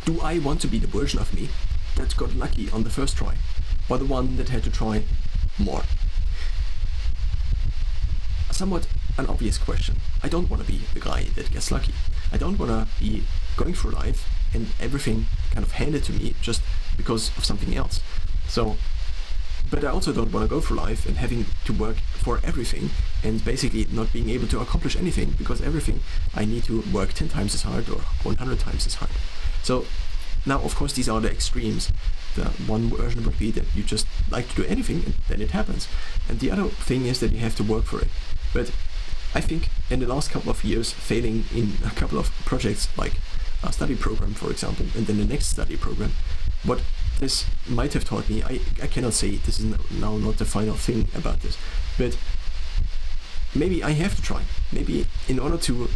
do I want to be the version of me that got lucky on the first try, or the one that had to try more? Somewhat an obvious question. I don't want to be the guy that gets lucky. I don't want to be going through life and everything kind of handed to me just because of something else. But I also don't want to go through life and having to work for everything and basically not being able to accomplish anything, because everything I need to work 10 times as hard or 100 times as hard. So now, of course, these are the extremes. The one version would be that you just like to do anything and then it happens. And the other thing is that you have to work for it. But I think in the last couple of years, failing in a couple of projects, like a study program, for example, and then the next study program, what this might have taught me, I cannot say this is now not the final thing about this, but maybe I have to try. Maybe in order to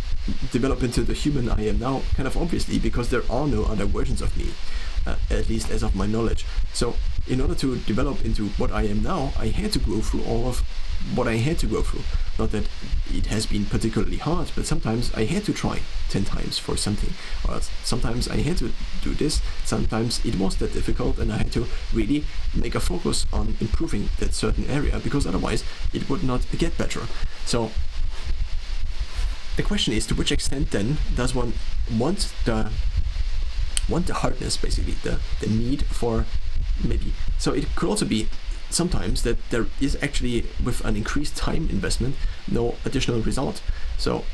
develop into the human I am now, kind of obviously, because there are no other versions of me, at least as of my knowledge. So in order to develop into what I am now, I had to go through all of what I had to go through. Not that it has been particularly hard, but sometimes I had to try 10 times for something, or sometimes I had to do this, sometimes it was that difficult and I had to really make a focus on improving that certain area, because otherwise it would not get better. So the question is, to which extent then does one want the hardness, basically, the need for maybe. So it could also be sometimes that there is actually, with an increased time investment, no additional result. So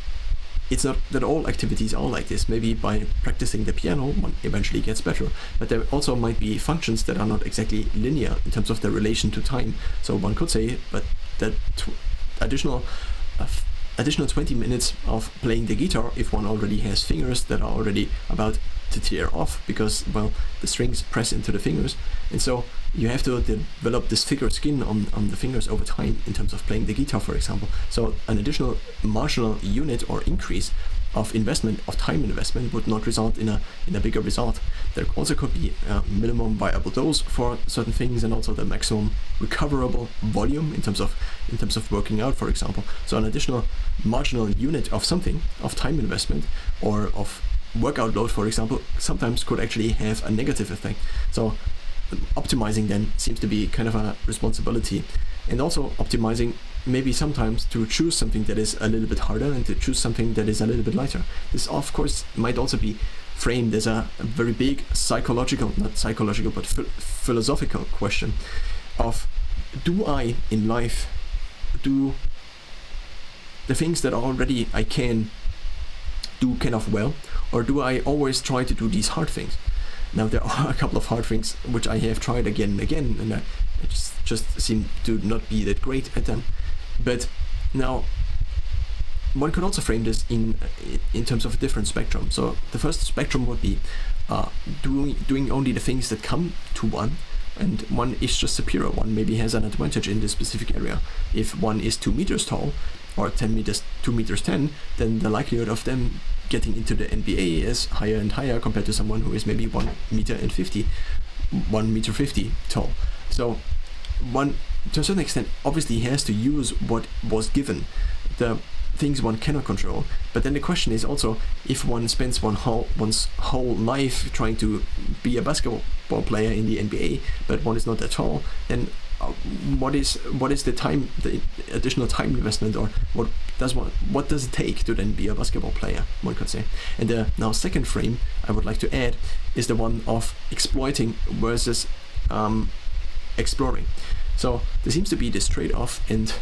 it's not that all activities are like this. Maybe by practicing the piano, one eventually gets better, but there also might be functions that are not exactly linear in terms of their relation to time. So one could say, but that additional 20 minutes of playing the guitar, if one already has fingers that are already about to tear off because, well, the strings press into the fingers, and so you have to develop this thicker skin on the fingers over time in terms of playing the guitar, for example. So an additional marginal unit or increase of investment, of time investment, would not result in a bigger result. There also could be a minimum viable dose for certain things, and also the maximum recoverable volume in terms of working out, for example. So an additional marginal unit of something, of time investment or of workout load, for example, sometimes could actually have a negative effect. So optimizing then seems to be kind of a responsibility, and also optimizing maybe sometimes to choose something that is a little bit harder and to choose something that is a little bit lighter. This, of course, might also be framed as a very big philosophical question of, do I in life do the things that already I can do kind of well, or do I always try to do these hard things? Now, there are a couple of hard things which I have tried again and again, and I just seem to not be that great at them. But now, one could also frame this in terms of a different spectrum. So the first spectrum would be doing only the things that come to one, and one is just superior. One maybe has an advantage in this specific area. If one is 2 meters tall, or 2 meters 10, then the likelihood of them getting into the NBA is higher and higher compared to someone who is maybe 1 meter 50 tall. So one, to a certain extent, obviously has to use what was given, the things one cannot control. But then the question is also, if one spends one's whole life trying to be a basketball player in the NBA, but one is not that tall, then what is the time, the additional time investment, or what does it take to then be a basketball player, one could say. And the now second frame I would like to add is the one of exploiting versus exploring. So there seems to be this trade-off, and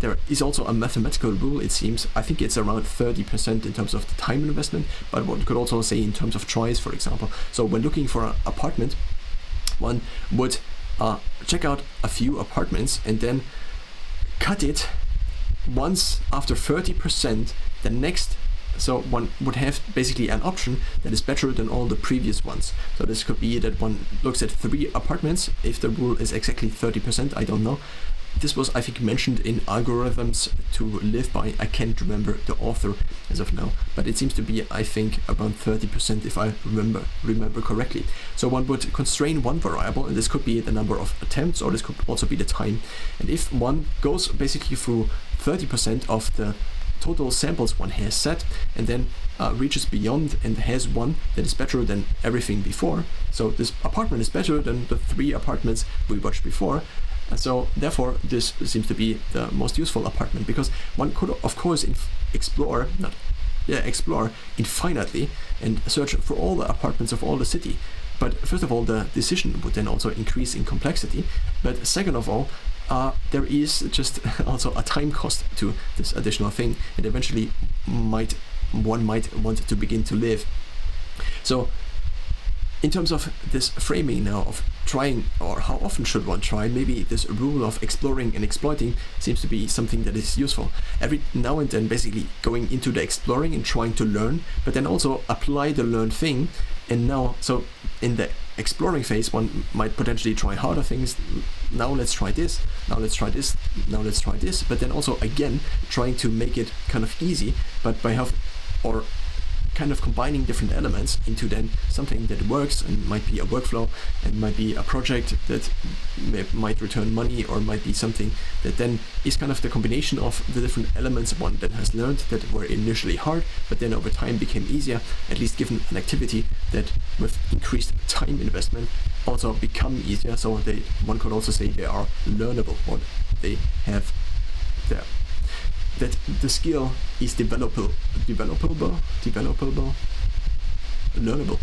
there is also a mathematical rule, it seems. I think it's around 30% in terms of the time investment, but one could also say in terms of tries, for example. So when looking for an apartment, one would check out a few apartments and then cut it once after 30% the next. So one would have basically an option that is better than all the previous ones. So this could be that one looks at 3 apartments. If the rule is exactly 30%, I don't know. This was, I think, mentioned in Algorithms to Live By. I can't remember the author as of now, but it seems to be, I think, around 30% if I remember correctly. So one would constrain one variable, and this could be the number of attempts, or this could also be the time. And if one goes basically through 30% of the total samples one has set, and then reaches beyond and has one that is better than everything before. So this apartment is better than the 3 apartments we watched before. And so therefore this seems to be the most useful apartment, because one could of course explore infinitely and search for all the apartments of all the city. But first of all, the decision would then also increase in complexity. But second of all, there is just also a time cost to this additional thing, and eventually one might want to begin to live. So in terms of this framing now of trying, or how often should one try, maybe this rule of exploring and exploiting seems to be something that is useful. Every now and then basically going into the exploring and trying to learn, but then also apply the learned thing. And now, so in the exploring phase, one might potentially try harder things. Now let's try this, now let's try this, now let's try this, but then also again trying to make it kind of easy, but by kind of combining different elements into then something that works, and might be a workflow, and might be a project that might return money, or might be something that then is kind of the combination of the different elements one that has learned that were initially hard, but then over time became easier, at least given an activity that with increased time investment also become easier. So one could also say they are learnable, or they have that the skill is developable, learnable.